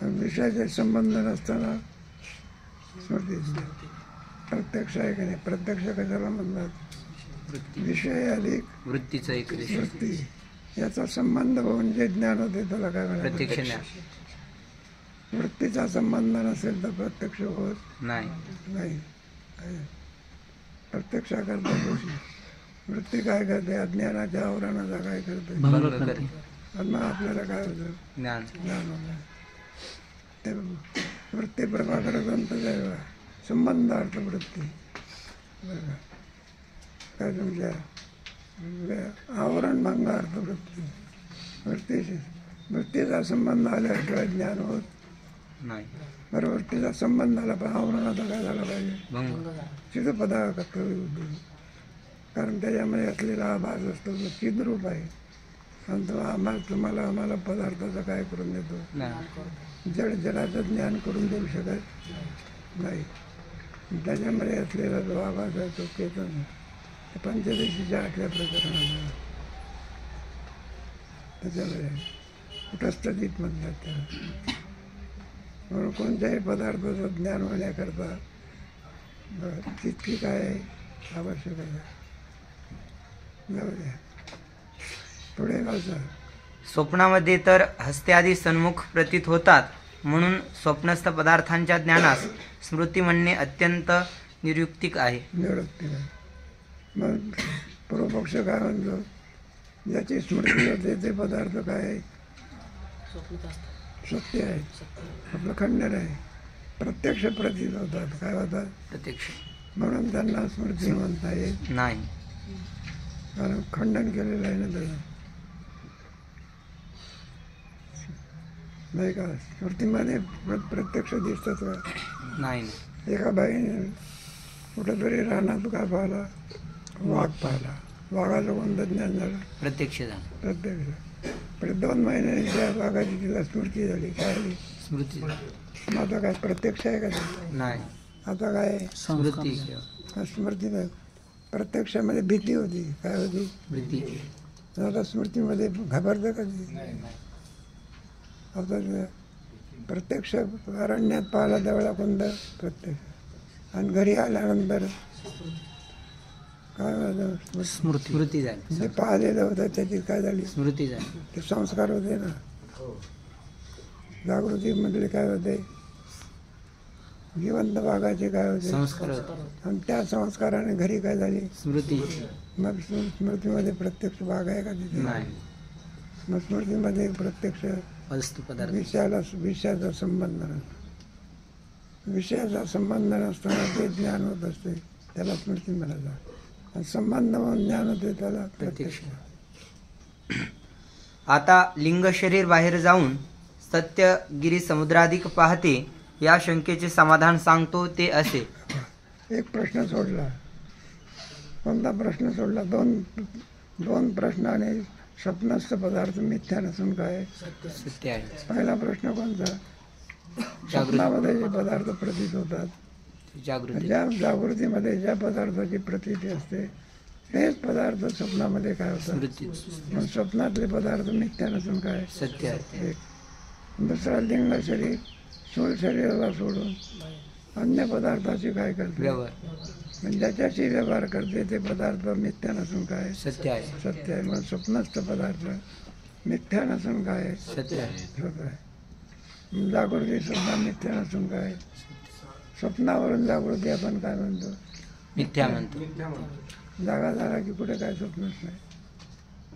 विषयाचे संबंध नसताना स्मृती प्रत्यक्ष आहे का नाही. प्रत्यक्ष कशाला म्हणतात? विषय अधिक वृत्तीचा एक वृत्ती याचा संबंध होऊन जे ज्ञान होते त्याला काय म्हणतात? प्रत्यक्ष ज्ञान. वृत्तीचा संबंध नसेल तर प्रत्यक्ष होत नाही. प्रत्यक्षाकरता गोष्टी वृत्ती काय करते? अज्ञानाच्या आवरणाचा काय करते? आणि मग आपल्याला काय होतं? ज्ञान होतं. ते वृत्ती प्रभाकर ग्रंथ आहे संबंधार्थ वृत्ती बरं का. काय तुमच्या आवरण भंग अर्थ वृत्ती वृत्तीचा संबंध आल्याशिवाय ज्ञान होत नाही. बरोबर. तिचा संबंध आला पण आवरणाचा काय झाला पाहिजे भंग. चिद पदार्थ बुद्धी, कारण त्याच्यामध्ये असलेला हा भास असतो तो चिद्रूप आहे. आणि तो आम्हाला पदार्थाचं काय करून देतो, जडाचं ज्ञान करून देऊ शकत नाही. त्याच्यामध्ये असलेला जो आभास आहे तो चेतन पंचदशीच्या 8व्या प्रकरणाला त्याच्यामध्ये कुटस्थचित म्हणतात त्याला. म्हणून कोणत्याही पदार्थाचं ज्ञान होण्याकरता तितकी काय आवश्यक आहे. जाऊ द्या पुढे गावचा. स्वप्नामध्ये तर हस्त्यादी सन्मुख प्रतीत होतात, म्हणून स्वप्नस्थ पदार्थांच्या ज्ञानास स्मृती म्हणणे अत्यंत निरुक्तिक आहे. निरुक्तिक आहे. मग पूर्वपक्ष काय म्हणतो, ज्याची स्मृती होते ते पदार्थ काय आहे, सत्य आहे, आपलं खंडन आहे. प्रत्यक्ष प्रतीत होतात. काय होतात, प्रत्यक्ष. म्हणून त्यांना स्मृती म्हणता येत नाही, कारण खंडन केलेलं आहे ना त्याचं. नाही का, स्मृतीमध्ये प्रत्यक्ष दिसतात का, नाही. एका बाईने कुठंतरी रानात काय पाहिला, वाघ पाहिला. वाघाचं कोणतं ज्ञान झालं, प्रत्यक्ष झालं. प्रत्यक्ष. पण 2 महिन्यांनी त्या वाघाची तिला स्मृती झाली. काय झाली, स्मृती. मग आता काय प्रत्यक्ष आहे का ते, नाही. आता काय स्मृती. स्मृती नाही. प्रत्यक्षामध्ये भीती होती. काय होती, भीती. आता स्मृतीमध्ये घाबरतं का ते. आता प्रत्यक्ष अरण्यात पाहिला त्यावेळेला कोणतं प्रत्यक्ष, आणि घरी आल्यानंतर काय झालं, स्मृती झाली. जे पाहिलेलं होतं त्याची काय झाली, स्मृती झाली. ते संस्कार होते ना. जागृतीमधले काय होते, जिवंत भागाचे काय होते, संस्कार होते. आणि त्या संस्काराने घरी काय झाली, स्मृती. मग स्मृतीमध्ये प्रत्यक्ष भाग आहे का तिथे, नाही. मग स्मृतीमध्ये प्रत्यक्ष वस्तू पदार्थ. विषयाचा संबंध नसतो. विषयाचा संबंध नसताना ते ज्ञान होत असते, त्याला स्मृती म्हणायचं. आणि संबंध म्हणून ज्ञान होते त्याला प्रत्यक्ष. आता लिंग शरीर बाहेर जाऊन सत्यगिरी समुद्राधिक पाहते या शंकेचे समाधान सांगतो ते असे. एक प्रश्न सोडला. कोणता प्रश्न सोडला, दोन प्रश्नाने स्वप्नस्थ पदार्थ मिथ्या नसून काय सत्य आहे. पहिला प्रश्न कोणता, स्वप्नामध्ये जे पदार्थ प्रतीत होतात, जागृती. ज्या जागृतीमध्ये ज्या पदार्थाची प्रतीती असते तेच पदार्थ स्वप्नामध्ये काय होतात, स्मृती. मग स्वप्नातले पदार्थ मिथ्या नसून काय सत्य आहे. एक. दुसरा लिंग शरीर स्थूल शरीराला सोडून अन्य पदार्थाची काय करते, व्यवहार. म्हणजे ज्याच्याशी व्यवहार करते ते पदार्थ मिथ्या नसून काय सत्य आहे. सत्य आहे. मग स्वप्नस्थ पदार्थ मिथ्या नसून काय सत्य आहे. सत्य आहे. जागृती सुद्धा मिथ्या नसून काय, स्वप्नावरून जागृती आपण काय म्हणतो, मिथ्या म्हणतो. जागा झाला की कुठे काय स्वप्नच नाही.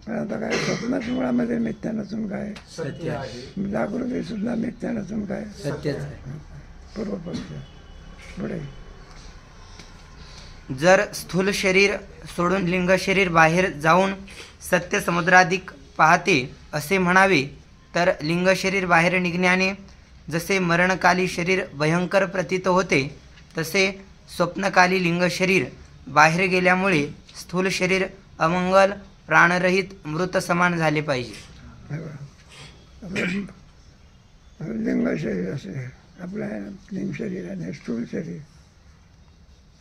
पण आता काय स्वप्नच मुळामध्ये मिथ्या नसून काय सत्य आहे. जागृती सुद्धा मिथ्या नसून काय सत्यच आहे. पूर्वपक्ष. पुढे जर स्थूल शरीर सोडून लिंग शरीर बाहेर जाऊन सत्य समुद्राधिक पाहते असे म्हणावे, तर लिंग शरीर बाहेर निघण्याने जसे मरणकाली शरीर भयंकर प्रतीत होते, तसे स्वप्नकाली लिंग शरीर बाहेर गेल्यामुळे स्थूल शरीर अमंगल प्राणरहित मृत समान झाले पाहिजे. लिंग शरीर असे आपल्या लिंग शरीर आणि स्थूल शरीर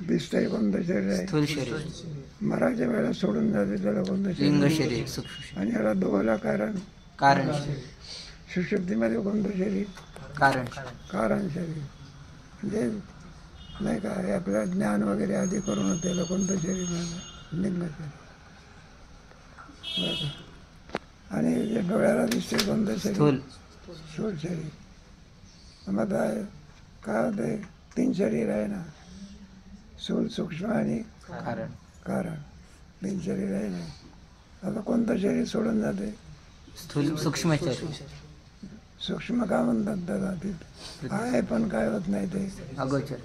दिसतंय कोणतं शरीर आहे, स्थूल शरीर. मराच्या वेळेला सोडून जाते त्याला कोणतं लिंग शरीर, शरीर. सूक्ष्म आणि याला दोघाला कारण कारण. सुषुप्तीमध्ये कोणतं शरीर, कारण. कारण शरीर. म्हणजे नाही का हे आपलं ज्ञान वगैरे आधी करून त्याला कोणतं शरीर म्हणलं, लिंग शरीर. बरं. आणि जे डोळ्याला दिसते कोणतं शरीर, स्थूल. स्थूल शरीर. मग काय होते, 3 शरीर आहे ना, स्थूल सूक्ष्म आणि कारण. कारण. 3 शरीर आहे ना. आता कोणतं शरीर सोडून जाते, स्थूल सूक्ष्म शरीर. सूक्ष्म का म्हणतात त्याला, तिथे आहे पण काय होत नाही, ते अगोचर.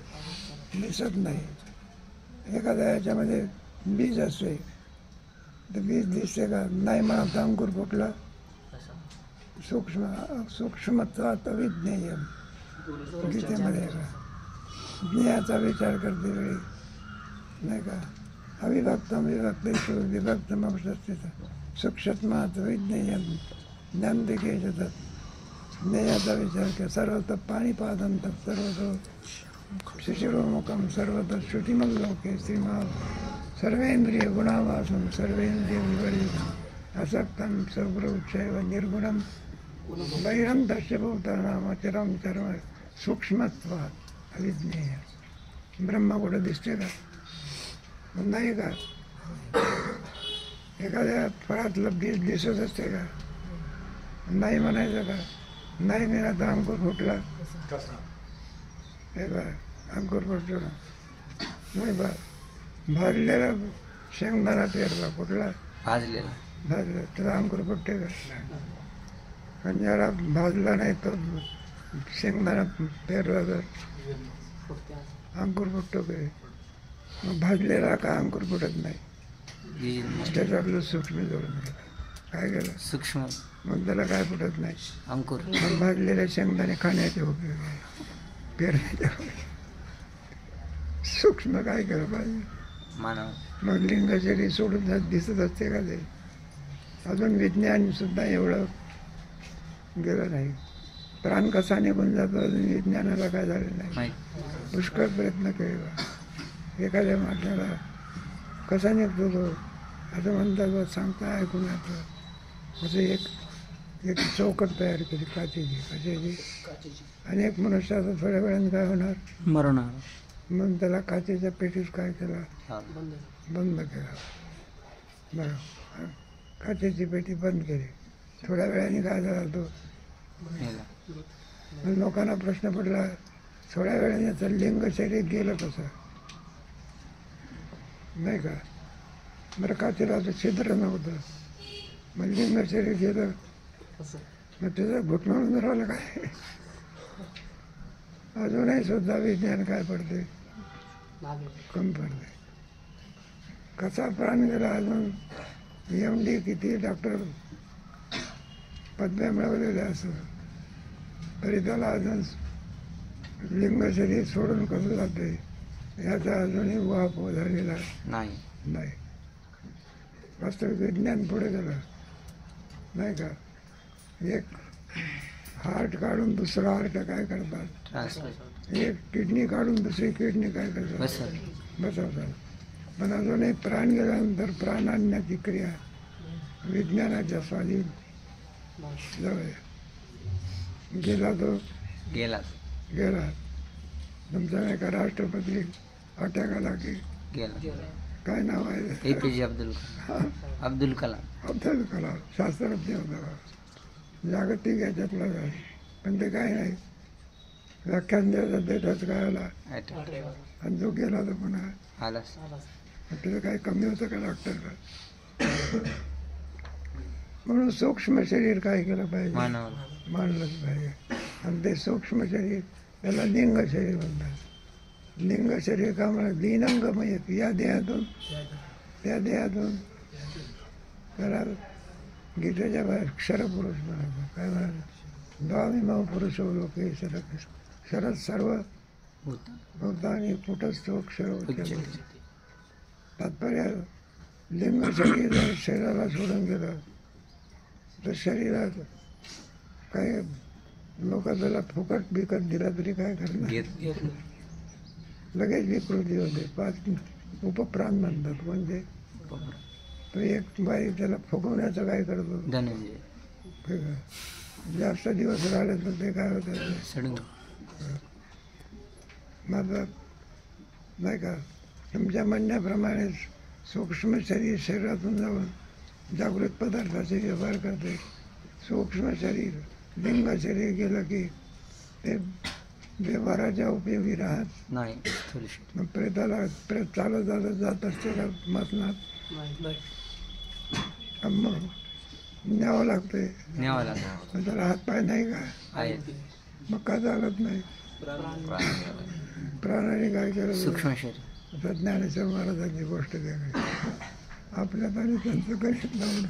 दिसत नाही. एखाद्या याच्यामध्ये बीज असते, तर बीज दिसते का नाही म्हणत अंकुर फुटला सूक्ष्मत्वात अविज्ञेय गीतेमध्ये का ज्ञेयाचा विचार करते वेळी नाही का अविभक्तम विभक्तेषु विभक्तम अपस्थित सूक्ष्मात विज्ञेयम ज्ञान देखील ज्ञेयाचा विचार केला सर्वत्र पाणीपादंत सर्वतो शिशिरोमुखम सर्वत्र श्रुतिमल्लोके श्रीमान सर्वेंद्रिय गुणावासम सर्वेंद्रिय विपरीत असक्तम सौप्रउच्छैव निर्गुणम बहिरंतस्य भूतानाम चरम चरम सूक्ष्मत्वात अविज्ञेय ब्रह्म कुठं दिसते का नाही का एखाद्या फळातलं बीज दिसत असते का नाही म्हणायचं का नाही मेला तर अंकुर फुटला हे बा अंकुर फुटला नाही बा भाजलेला शेंगदाणा पेरला कुठला भाजला त्याला अंकुर फुटते का आणि ज्याला भाजला नाही तर शेंगदाणा पेरला तर अंकुर फुटतो काय मग भाजलेला का अंकुर फुटत नाही त्याच्यातलं सूक्ष्म जोडून काय केलं सूक्ष्म मग त्याला काय फुटत नाही अंकुर मग भाजलेल्या शेंगदाणे खाण्याचे उपयोग आहे पेरण्याचे उपयोग सूक्ष्म काय केलं पाहिजे मानव मग लिंगशरी सोडून दिसत असते का ते अजून विज्ञान सुद्धा एवढं गेलं नाही प्राण कसा निघून जातो अजून विज्ञानाला काय झालं नाही पुष्कळ प्रयत्न केला एखाद्या माणसाला कसा निघतो तो असं म्हणतात सांगता ऐकून येतं असं एक चौकट तयार केली काचेची कशाची आणि एक मनुष्य असं थोड्या वेळाने काय होणार मरणार मग त्याला काचेच्या पेटीत काय केला बंद केला बरं काचेची पेटी बंद केली थोड्या वेळाने काय झाला तो मग लोकांना प्रश्न पडला थोड्या वेळाने याचं लिंग शरीर गेलं कसं नाही का बरं काचेला तर छिद्र नव्हतं मग लिंग शरीर गेलं मग त्याचं घुटमळून राहिलं काय अजूनही सुद्धा विज्ञान काय पडते कमी पडते कसा प्राण गेला अजून MD किती डॉक्टर पदव्या मिळवलेल्या असं तरी त्याला अजून लिंग शरीर सोडून कसं जाते याचा अजूनही वाप झालेला नाही वास्तविक विज्ञान पुढे गेलं नाही का एक हार्ट काढून दुसरा हार्ट काय करतात एक किडनी काढून दुसरी किडनी काय करतात बसवतात पण अजूनही प्राण गेल्यानंतर प्राण आणण्याची क्रिया विज्ञानाच्या स्वाधीन जवळ गेला तो गेला तुमचा नाही का राष्ट्रपती अटॅक आला की काय नाव आहे APJ अब्दुल कलाम शास्त्रज्ञ होता जागतिक याच्यातला काय पण ते काय नाही व्याख्यान द्यायचं देताच काय आला आणि जो गेला तो पुन्हा त्याचं काही कमी होतं का डॉक्टर का म्हणून सूक्ष्म शरीर काय केलं पाहिजे मानलंच पाहिजे आणि ते सूक्ष्म शरीर त्याला लिंग शरीर म्हणतात लिंग शरीर का म्हणा लिंगमय या देहातून त्या देहातून त्याला गीतेच्या बाहेर क्षरपुरुष म्हणायचं काय म्हणायचं द्वामिमाव पुरुष लोके शरद सर्व भूतानी कुटस्थो क्षर तात्पर्य लिंग शरीर शरीराला सोडून गेलं तर शरीरात काही लोक त्याला फुकट बिकट दिला तरी काय करणार लगेच विकृती होते 5 उपप्राण म्हणतात म्हणजे तो एक बाई त्याला फुगवण्याचं काय करतो जास्त दिवस राहिले तर ते काय होतं माझं नाही का तुमच्या म्हणण्याप्रमाणे सूक्ष्म शरीर शरीरातून जाऊन जागृत पदार्थाचे व्यवहार करते सूक्ष्म शरीर लिंग शरीर गेलं की ते व्यवहाराच्या उपयोगी राहत नाही मग प्रेत चालत जात असते का मसनात मग न्यावं लागते मग त्याला हातपाय नाही का मग का चालत नाही प्राण्याने काय केलं सूक्ष्म शरीर ज्ञानेश्वर महाराजांची गोष्ट वेगळी आपल्या तरी त्यांचं कधी लावलं.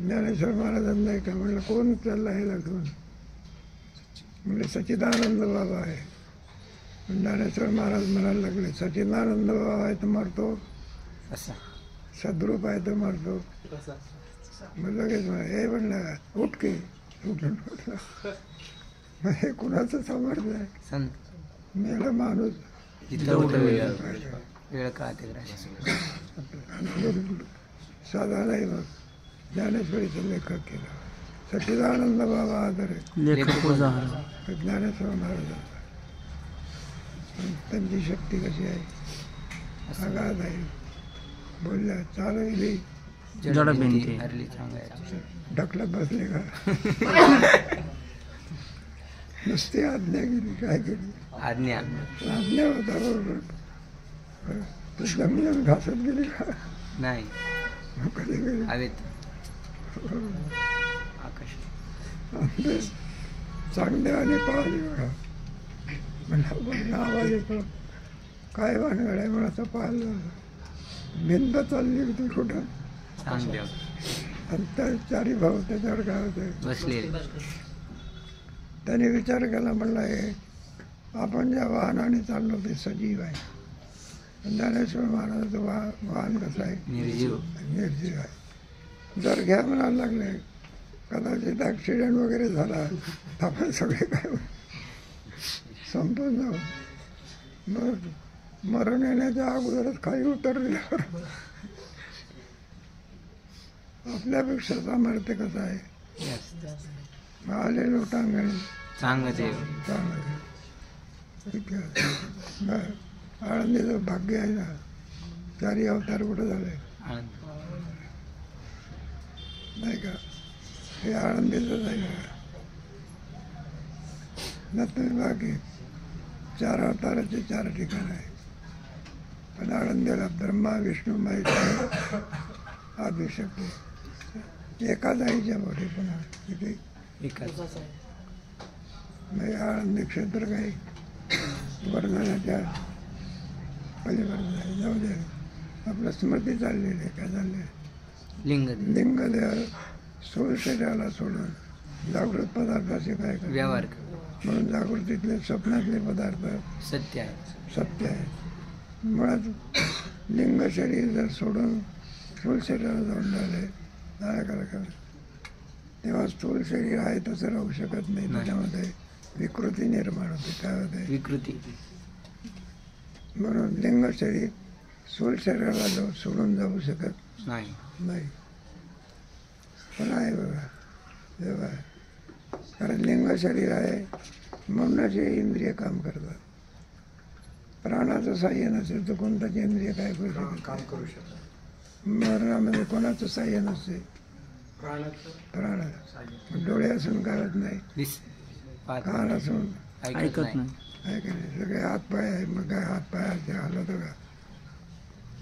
ज्ञानेश्वर महाराजांना नाही का म्हणलं कोण चालला हे घेऊन? म्हणजे सच्चिदानंद बाबा आहे. ज्ञानेश्वर महाराज म्हणायला लागले सच्चिदानंद बाबा आहे तर मरतो, असं सद्रूप आहे तर मरतो. मग लगेच हे म्हणलं उठके उठून उठला. मग हे कुणाचं सामर्थ्य आहे? संत मेला माणूस जिथं उठं वेळ कळते. साधा नाही. मग ज्ञानेश्वरीचं लेखक केलं. सच्चिदानंद बाबा आदर आहे ज्ञानेश्वर महाराजांचा. त्यांची शक्ती कशी आहे? आघात आहे. बोलल्या चालवली ढकलत बसले का? नुसती आज्ञा केली. काय केली? आज्ञा होता बरोबर. जमीन घासत गेली का? नाही. कधी गेली? हवेत आकाश चांगल्याने पाहिली बघा. म्हणलं आवाज येतो काय भानगड आहे म्हणाचं. पाहिलं भिंत चालली होती कुठं चांगले आणि त्या चारी भाऊ त्याच्यावर काय होते बसले. त्याने विचार केला म्हणला हे आपण ज्या वाहनाने चाललो ते सजीव आहे. ज्ञानेश्वर महाराजाचं वाहन कसं आहे? निर्जीव आहे. जर घ्या म्हणायला लागले कदाचित ॲक्सिडेंट वगैरे झाला तर आपण सगळे काय संपून जाऊ. मग मरण येण्याच्या अगोदरच खाली उतरलेल्यावर आपल्यापेक्षा सामर्थ्य कसं आहे? आले लोटांगणी चांगले ठीक आहे. आळंदीचं भाग्य आहे ना. चारी अवतार कुठं झाले नाही का? हे आळंदीचंच आहे ना. तुम्ही बाकी 4 अवताराचे 4 ठिकाण आहे. पण आळंदीला ब्रह्मा विष्णू महेश आदिशक्ती एकाच आईच्या मोठी पण तिथे आळंदी क्षेत्र काही वर्णनाच्या पलीकडे आहे. जाऊ दे. आपलं स्मृती चाललेली आहे. काय चालले? लिंगदेह स्थूल शरीराला सोडून जागृत पदार्थाचे काय व्यवहार म्हणून जागृतीतले स्वप्नातले पदार्थ सत्य आहे. सत्य आहे. मुळात लिंग शरीर जर सोडून स्थूल शरीराला जाऊन झाले तेव्हा स्थूल शरीर आहे तसं राहू शकत नाही. त्याच्यामध्ये विकृती निर्माण होते. काय होते? विकृती. म्हणून लिंग शरीर स्थूल शरीराला सोडून जाऊ शकत नाही. पण आहे बघा जेव्हा कारण लिंग शरीर आहे म्हणूनच हे इंद्रिय काम करतात. प्राणाचं साह्य नसेल तर कोणताच इंद्रिय काय करू शकत? मरणामध्ये कोणाचं साह्य नसते. प्राण डोळे असून काय होत नाही. कान असून ऐकत नाही. सगळे हातपाय आहे. मग काय हातपाय हलवतो का?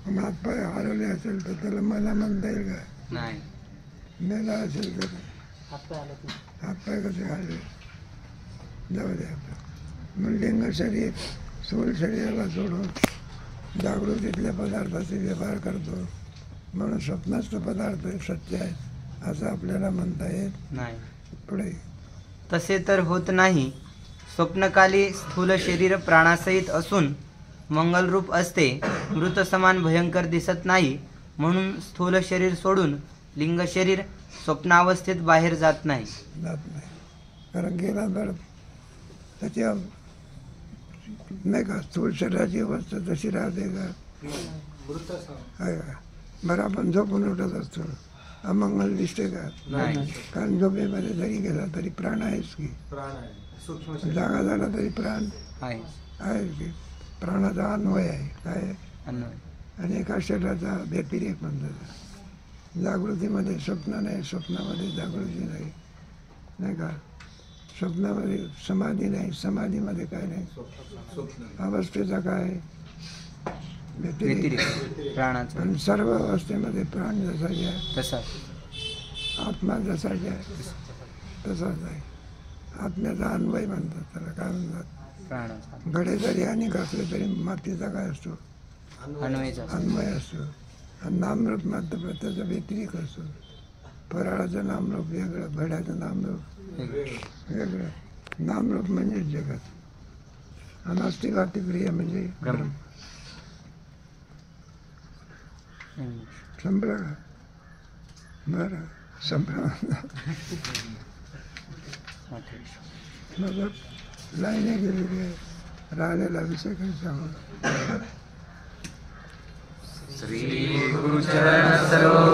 मग हातपाय हलवले असेल तर त्याला मला म्हणता येईल का? नाही. मेला असेल तर हातपाय कसे हलवे? जाऊ द्या. मग लिंग शरीर स्थूल शरीराला सोडून जागृतीतल्या पदार्थाचे व्यवहार करतो. म्हणून स्वप्नास्थ पदार्थ सत्य आहेत असं आपल्याला म्हणता येत नाही. पुढे तसे तर होत नाही. स्वप्नकाली स्थूल शरीर प्राणासहित असून मंगलरूप असते. मृत समान भयंकर दिसत नाही. म्हणून स्थूल शरीर सोडून लिंग शरीर स्वप्नावस्थेत बाहेर जात नाही. कारण गेला तर त्याच्या नाही का स्थूल शरीराची अवस्था तशी राहते का? आहे का? बरं आपण झोपून उठत असतो अमंगल दिसते का? कारण झोपेमध्ये जरी गेला तरी प्राण आहेच की. जागा झाला तरी प्राण आहे की. प्राणाचा अन्वय आहे. काय? आणि एका शरीराचा व्यतिरेक म्हणतात. जागृतीमध्ये स्वप्न नाही. स्वप्नामध्ये जागृती नाही. नाही का? स्वप्नामध्ये समाधी नाही. समाधीमध्ये काय नाही. अवस्थेचा काय? व्यतिरेक. आणि सर्व अवस्थेमध्ये प्राण जसाचे आहे तसा आत्मा जसाचे आहे तसाच आहे. आत्म्याचा अन्वय म्हणतात त्याला. काय म्हणतात? घडे जरी आणि घासले तरी मातीचा काय असतो? अन्वय असतो. आणि नामरूप मात्र त्याचा व्यतिरिक असतो. फराळाचं नामरूप वेगळं, घड्याचं नामरूप वेगळं. नामरूप म्हणजे जगत आणि अस्तित्वाची क्रिया म्हणजे ब्रह्म. संपलं का? बरं संपलं. मग लाईने गेलेली आहे. राहिलेला विषय काही सांगू. श्री गुरुचरण सरोवर